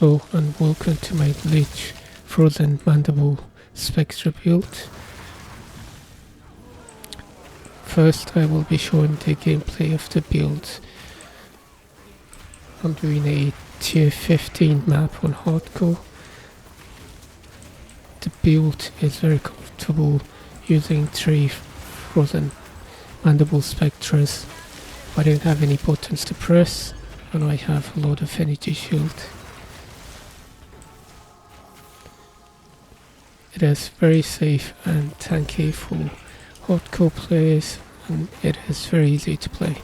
Hello and welcome to my Lich Frozen Mandible Spectre build. First I will be showing the gameplay of the build. I'm doing a tier 15 map on hardcore. The build is very comfortable using 3 Frozen Mandible Spectres. I don't have any buttons to press and I have a lot of energy shield. It is very safe and tanky for hardcore players, and it is very easy to play.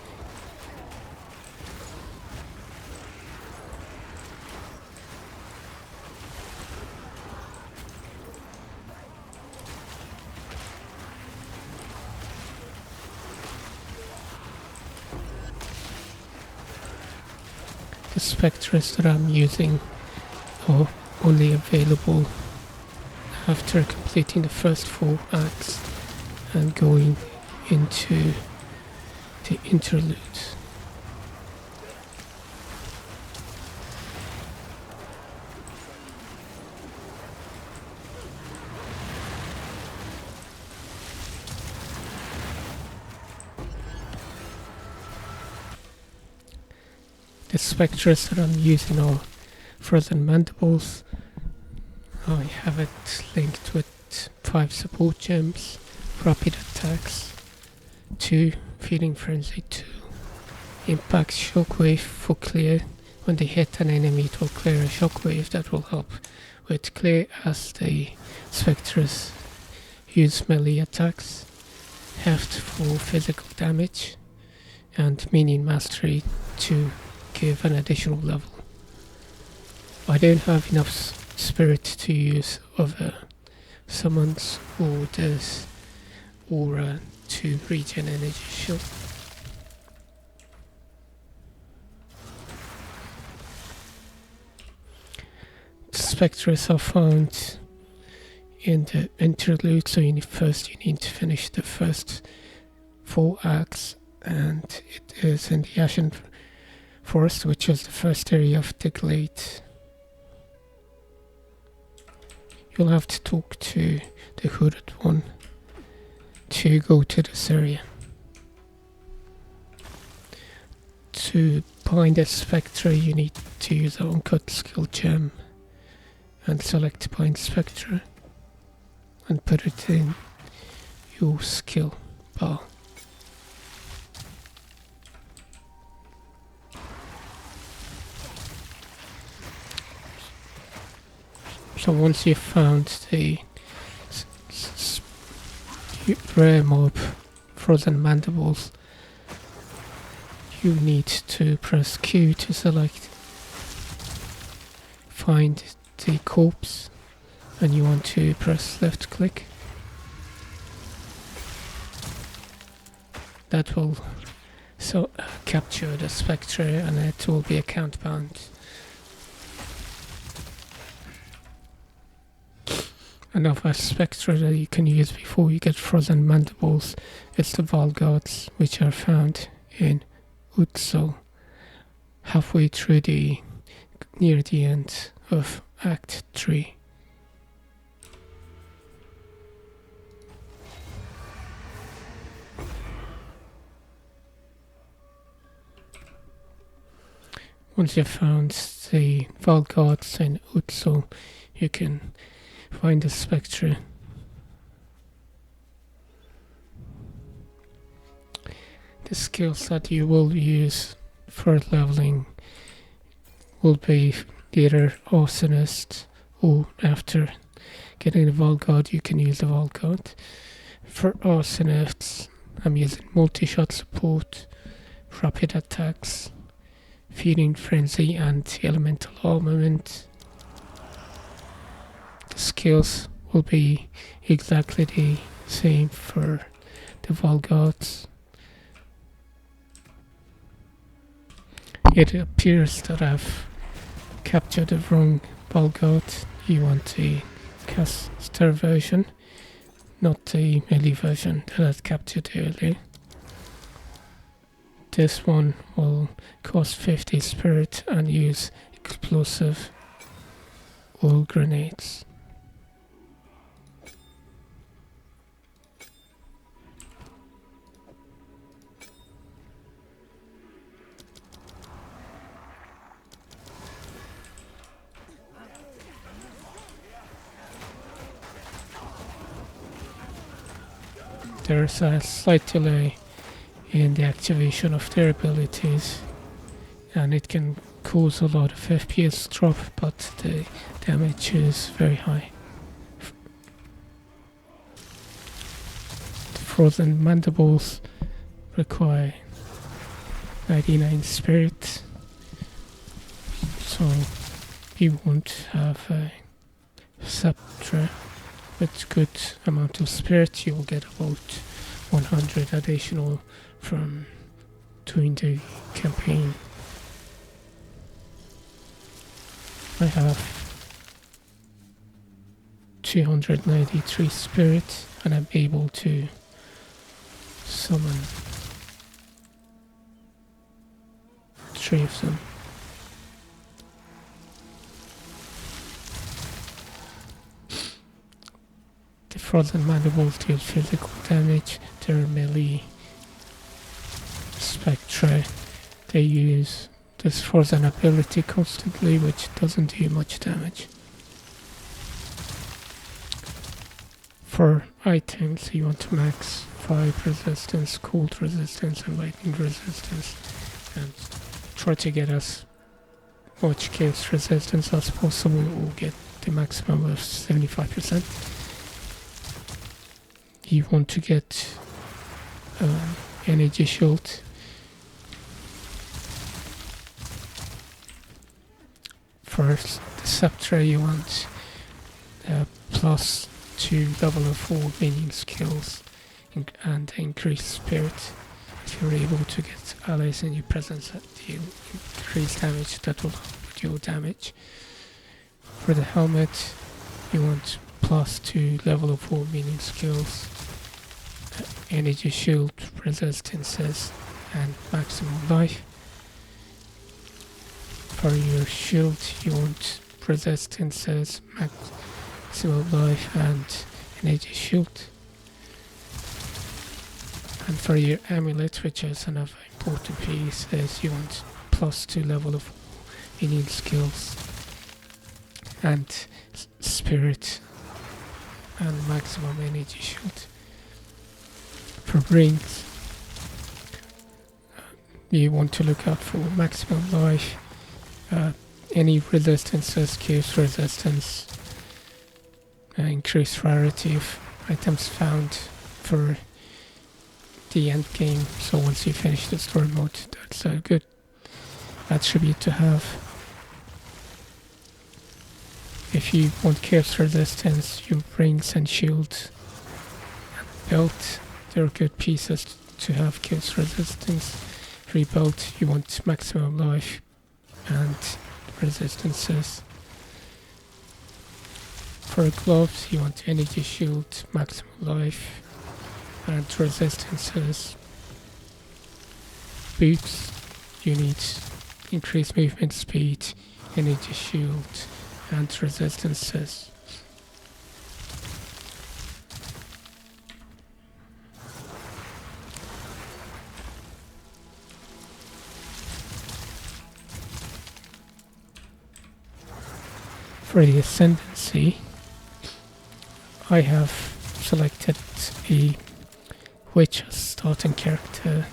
The spectres that I'm using are only available after completing the first 4 acts and going into the interludes. The spectres that I'm using are Frozen Mandibles. I have it linked with 5 support gems, rapid attacks, 2 feeding frenzy, 2 impact shockwave for clear. When they hit an enemy it will clear a shockwave that will help with clear as the spectres use melee attacks, heft for physical damage, and minion mastery to give an additional level. I don't have enough spirit to use other summons or this aura to regen energy shield. The spectres are found in the interlude, so you need to finish the first 4 acts, and it is in the Ashen Forest, which is the first area of the glade. You'll have to talk to the hooded one to go to this area. To bind a spectre you need to use an uncut skill gem and select bind spectre and put it in your skill bar. So once you've found the rare mob Frozen Mandibles, you need to press Q to select, find the corpse, and you want to press left click. That will capture the spectre and it will be account bound. Another spectre that you can use before you get Frozen Mandibles is the Valgards, which are found in Exile, halfway through near the end of Act 3. Once you've found the Valgards in Exile, you can find the spectre. The skills that you will use for leveling will be either Arsonist, or after getting the Valgard you can use the Valgard. For Arsonists I'm using multi-shot support, rapid attacks, feeding frenzy and elemental armament. The skills will be exactly the same for the Valgards. It appears that I've captured the wrong Valgard. You want the caster version, not the melee version that I captured earlier. This one will cost 50 spirit and use explosive all grenades. There's a slight delay in the activation of their abilities, and it can cause a lot of FPS drop, but the damage is very high. The Frozen Mandibles require 99 spirit, so you won't have a sceptre with good amount of spirit. You will get about 100 additional from doing the campaign. I have 293 spirit and I'm able to summon 3 of them. The Frozen Mandibles deal physical damage. They're melee spectre. They use this frozen ability constantly, which doesn't do much damage. For items, you want to max fire resistance, cold resistance, and lightning resistance, and try to get as much chaos resistance as possible, or get the maximum of 75%. You want to get energy shield. First, the sceptre, you want plus 2 level of 4 minion skills and increased spirit. If you're able to get allies in your presence that deal increased damage, that will help with your damage. For the helmet, you want plus 2 level of 4 minion skills, energy shield, resistances, and maximum life. For your shield, you want resistances, maximum life, and energy shield. And for your amulet, which is another important piece, is you want plus 2 level of minion skills, and spirit, and maximum energy shield. For rings, you want to look out for maximum life, any resistances, chaos resistance, increased rarity of items found for the end game. So once you finish the story mode, that's a good attribute to have. If you want chaos resistance, your rings and shield and belt, they're good pieces to have chaos resistance. For your belt, you want maximum life and resistances. For gloves, you want energy shield, maximum life, and resistances. Boots, you need increased movement speed, energy shield, and resistances. For the Ascendancy, I have selected a witch as starting character.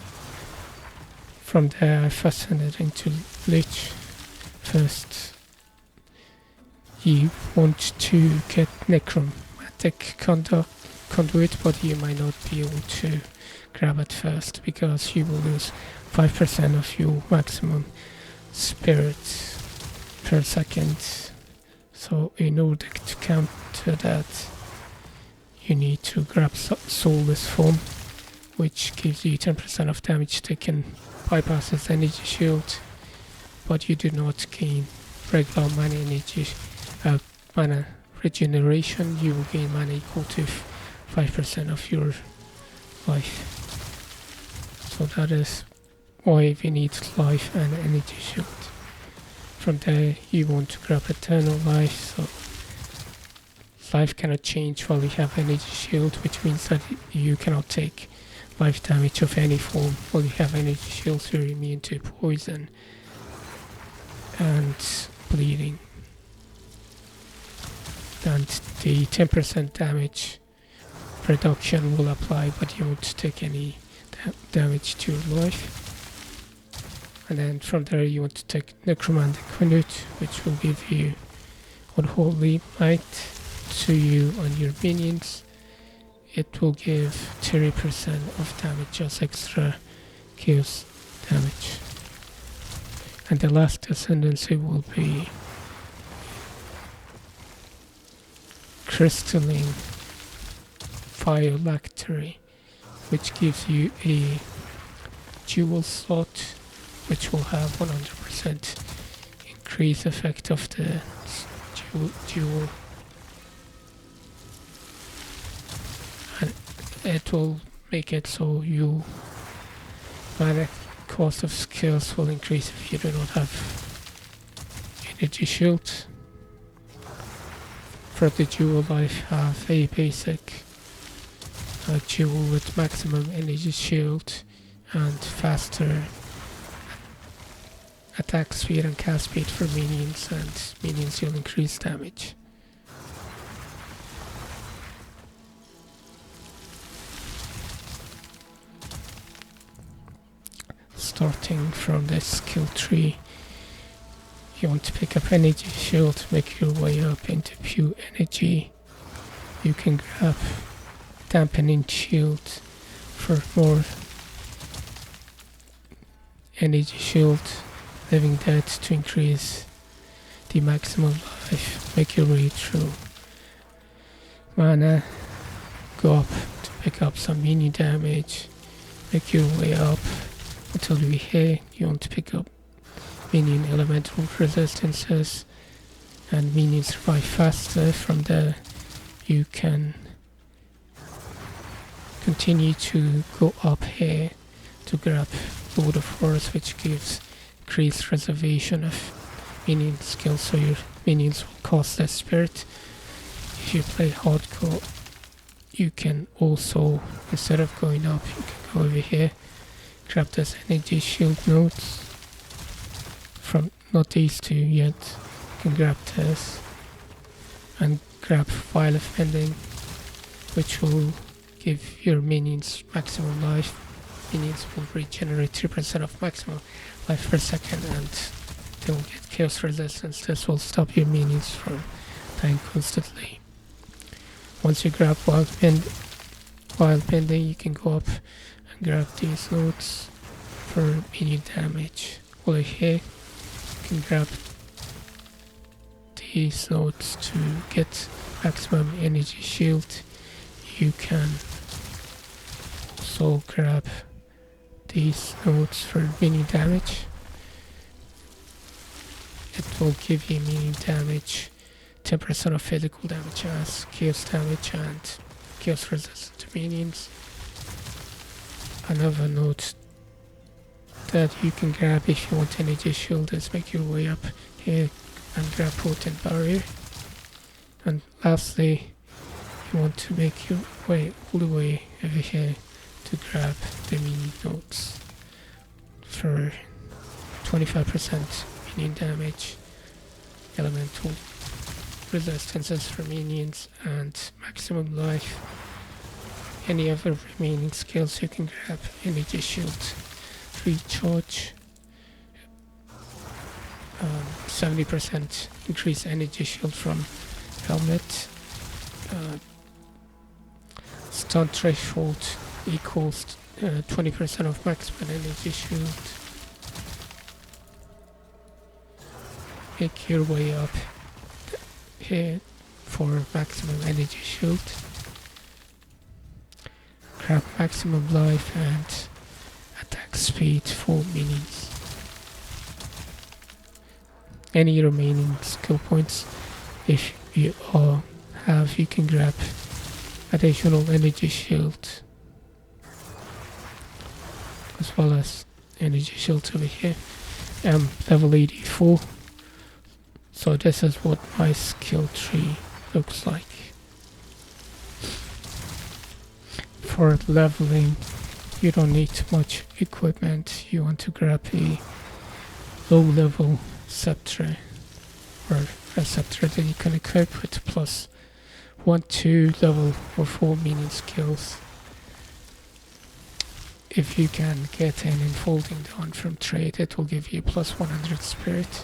From there I've ascended into Lich. First, you want to get necromantic conduit, but you might not be able to grab it first because you will lose 5% of your maximum spirit per second. So in order to counter that, you need to grab Soulless Form, which gives you 10% of damage taken, bypasses energy shield, but you do not gain regular mana regeneration. You will gain mana equal to 5% of your life. So that is why we need life and energy shield. From there you want to grab Eternal Life, so life cannot change while you have Energy Shield, which means that you cannot take life damage of any form while you have Energy Shield, so you're immune to poison and bleeding. And the 10% damage reduction will apply, but you won't take any damage to your life. And then from there you want to take Necromantic Knut, which will give you Unholy Might to you on your minions. It will give 30% of damage as extra chaos damage. And the last Ascendancy will be Crystalline Phylactery, which gives you a jewel slot, which will have 100% increase effect of the jewel. And it will make it so you mana cost of skills will increase if you do not have Energy Shield. For the jewel, I have a basic jewel with maximum Energy Shield and faster attack speed and cast speed for minions, and minions will increase damage. Starting from the skill tree, you want to pick up Energy Shield, make your way up into pure energy. You can grab Dampening Shield for more Energy Shield, Living Dead to increase the maximum life. Make your way through mana, go up to pick up some minion damage, make your way up until you're here. You want to pick up minion elemental resistances, and minions survive faster. From there you can continue to go up here to grab Lord of Horrors, which gives increased reservation of minion skills, so your minions will cost less spirit. If you play hardcore, you can also, instead of going up, you can go over here, grab this Energy Shield nodes. From not these two yet, you can grab this and grab File of Ending, which will give your minions maximum life. Minions will regenerate 3% of maximum life per second, and they will get chaos resistance. This will stop your minions from dying constantly. Once you grab Wild Bending, you can go up and grab these nodes for minion damage. Over here, you can grab these nodes to get maximum Energy Shield. You can also grab these nodes for minion damage. It will give you minion damage, 10% of physical damage as chaos damage and chaos resistant to minions. Another node that you can grab if you want Energy Shield is make your way up here and grab Potent Barrier. And lastly, you want to make your way all the way over here to grab the mini nodes for 25% minion damage, elemental resistances for minions, and maximum life. Any other remaining skills you can grab: Energy Shield, Recharge, 70% increase Energy Shield from Helmet, Stun Threshold equals 20% of maximum Energy Shield. Make your way up here for maximum Energy Shield. Grab maximum life and attack speed for minions. Any remaining skill points, if you have, you can grab additional Energy Shield, as well as Energy Shield over here. Level 84 So this is what my skill tree looks like. For leveling, you don't need much equipment. You want to grab a low level sceptre, or a sceptre that you can equip with plus 1, 2 level or 4 minion skills. If you can get an enfolding dawn from trade, it will give you plus 100 spirit,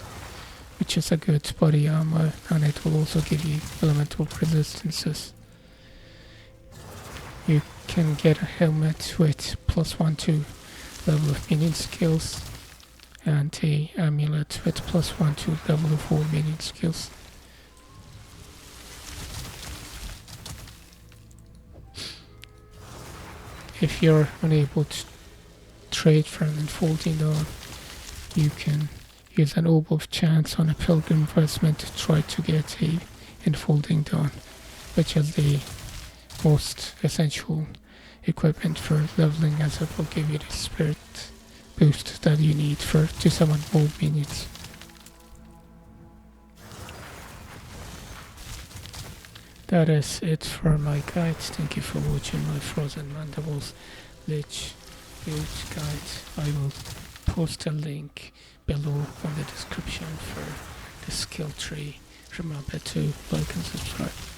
which is a good body armor, and it will also give you elemental resistances. You can get a helmet with plus 1, 2 level of minion skills, and a amulet with plus 1, 2 level of 4 minion skills. If you're unable to trade for an enfolding dawn, you can use an orb of chance on a pilgrim investment to try to get a enfolding dawn, which is the most essential equipment for leveling, as it will give you the spirit boost that you need to summon more minions. That is it for my guide. Thank you for watching my Frozen Mandibles Lich build guide. I will post a link below in the description for the skill tree. Remember to like and subscribe.